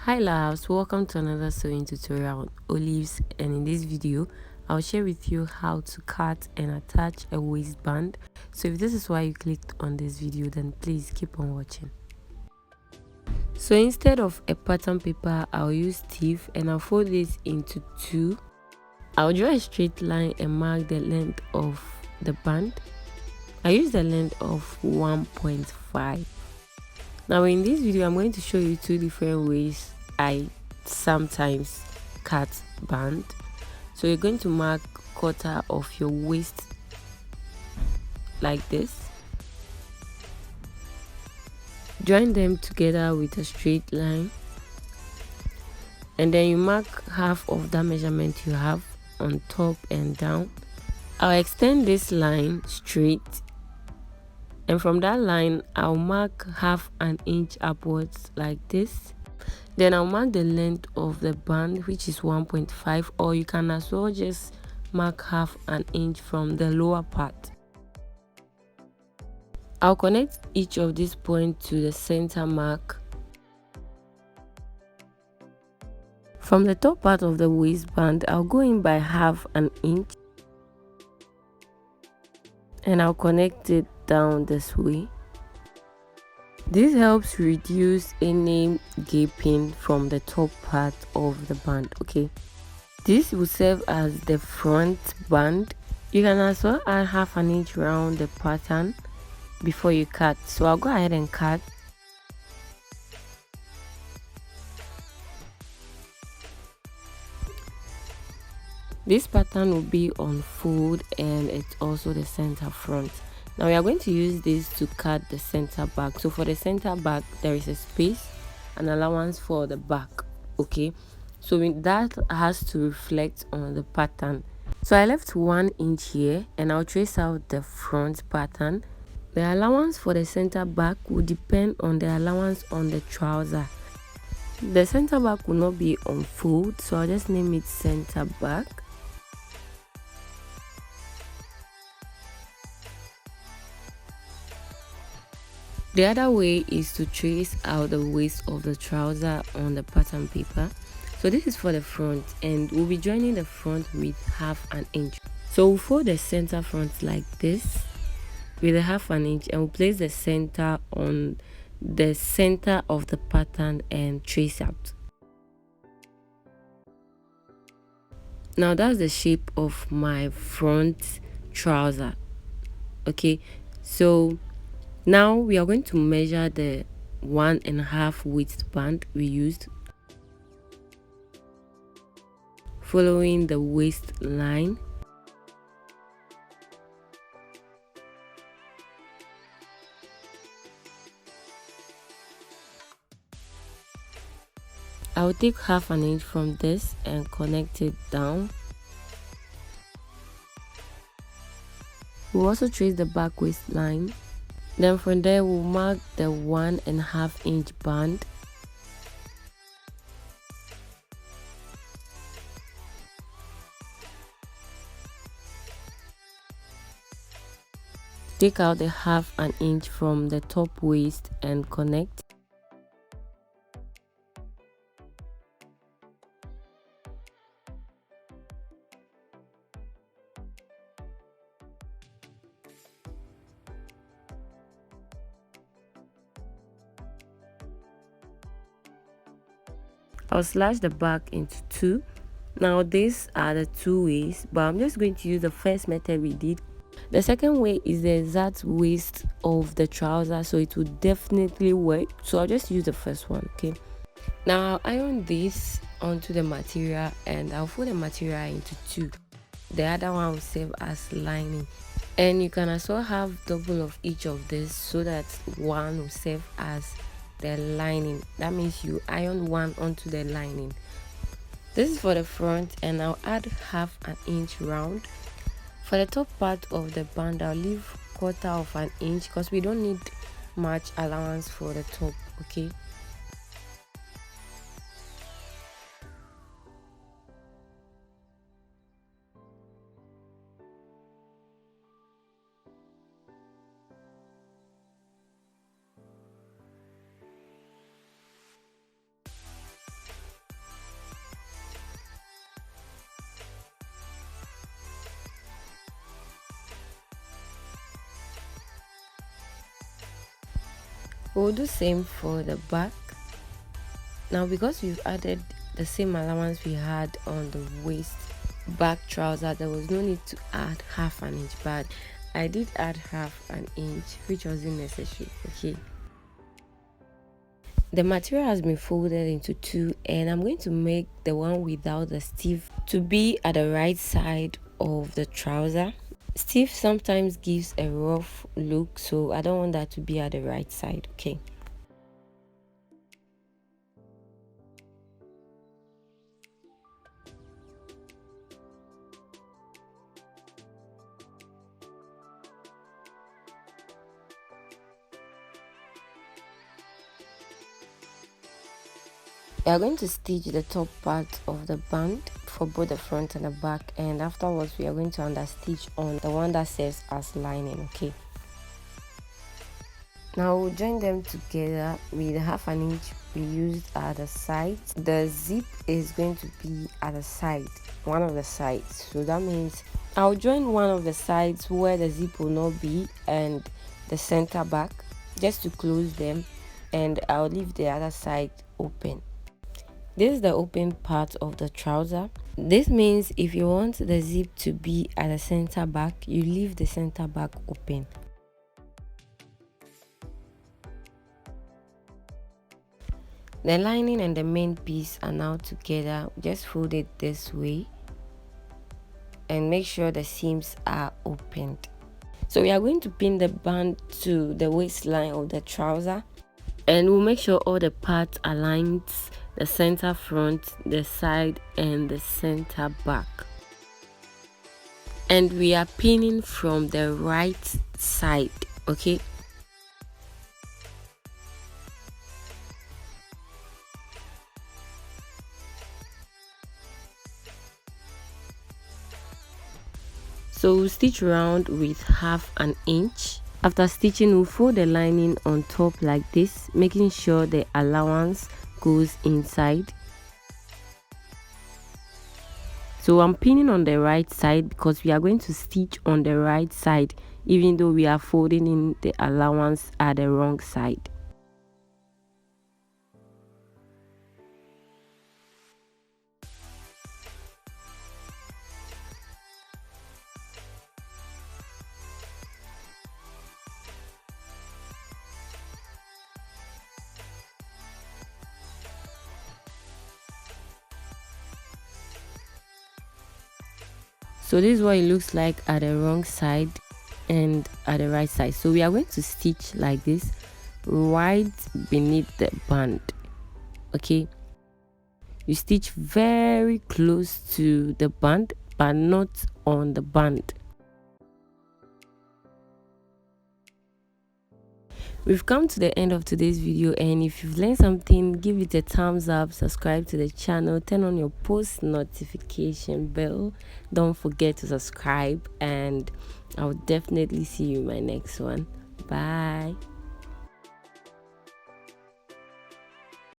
Hi loves, welcome to another sewing tutorial on olives, and in this video I'll share with you how to cut and attach a waistband. So if this is why you clicked on this video, then please keep on watching. So instead of a pattern paper, I'll use teeth and I'll fold this into two. I'll draw a straight line and mark the length of the band. I use the length of 1.5. Now in this video I'm going to show you two different ways I sometimes cut band. So you're going to mark quarter of your waist like this, join them together with a straight line, and then you mark half of that measurement you have on top and down. I'll extend this line straight, and from that line I'll mark half an inch upwards like this. Then I'll mark the length of the band, which is 1.5, or you can as well just mark half an inch from the lower part. I'll connect each of these points to the center mark. From the top part of the waistband, I'll go in by half an inch and I'll connect it down this way. This helps reduce any gaping from the top part of the band. Okay, this will serve as the front band. You can also add half an inch around the pattern before you cut. So I'll go ahead and cut. This pattern will be on fold and it's also the center front. Now we are going to use this to cut the center back. So for the center back there is a space, an allowance for the back. Okay, so that has to reflect on the pattern. So I left 1 inch here and I'll trace out the front pattern. The allowance for the center back will depend on the allowance on the trouser. The center back will not be on fold, so I'll just name it center back. The other way is to trace out the waist of the trouser on the pattern paper. So this is for the front, and we'll be joining the front with half an inch. So we'll fold the center front like this with a half an inch, and we'll place the center on the center of the pattern and trace out. Now that's the shape of my front trouser. Okay, so now we are going to measure the 1.5 waistband we used, following the waistline. I'll take half an inch from this and connect it down. We'll also trace the back waistline. Then from there we'll mark the 1.5 inch band. Take out the half an inch from the top waist and connect. I'll slash the back into two. Now these are the two ways, but I'm just going to use the first method we did. The second way is the exact waist of the trouser, so it will definitely work. So I'll just use the first one. Okay, now I'll iron this onto the material and I'll fold the material into two. The other one will serve as lining, and you can also have double of each of this so that one will serve as the lining. That means you iron one onto the lining. This is for the front, and I'll add half an inch round. For the top part of the band I'll leave quarter of an inch because we don't need much allowance for the top. Okay, We'll do same for the back. Now because we've added the same allowance we had on the waist back trouser, there was no need to add half an inch, but I did add half an inch, which wasn't necessary. Okay, the material has been folded into two, and I'm going to make the one without the sleeve to be at the right side of the trouser. Sleeve sometimes gives a rough look, so I don't want that to be at the right side. Okay, we are going to stitch the top part of the band for both the front and the back, and afterwards we are going to understitch on the one that serves as lining. Okay, now we'll join them together with the half an inch we used at the sides. The zip is going to be at the side, one of the sides, so that means I'll join one of the sides where the zip will not be and the center back, just to close them, and I'll leave the other side open. This is the open part of the trouser. This means if you want the zip to be at the center back, you leave the center back open. The lining and the main piece are now together. Just fold it this way and make sure the seams are opened. So we are going to pin the band to the waistline of the trouser, and we'll make sure all the parts align, the center front, the side, and the center back. And we are pinning from the right side. Okay, so we'll stitch round with half an inch. After stitching, we'll fold the lining on top like this, making sure the allowance goes inside. So I'm pinning on the right side because we are going to stitch on the right side even though we are folding in the allowance at the wrong side. So this is what it looks like at the wrong side and at the right side. So we are going to stitch like this right beneath the band. Okay, you stitch very close to the band but not on the band. We've come to the end of today's video, and if you've learned something, give it a thumbs up, subscribe to the channel, turn on your post notification bell. Don't forget to subscribe, and I'll definitely see you in my next one. Bye.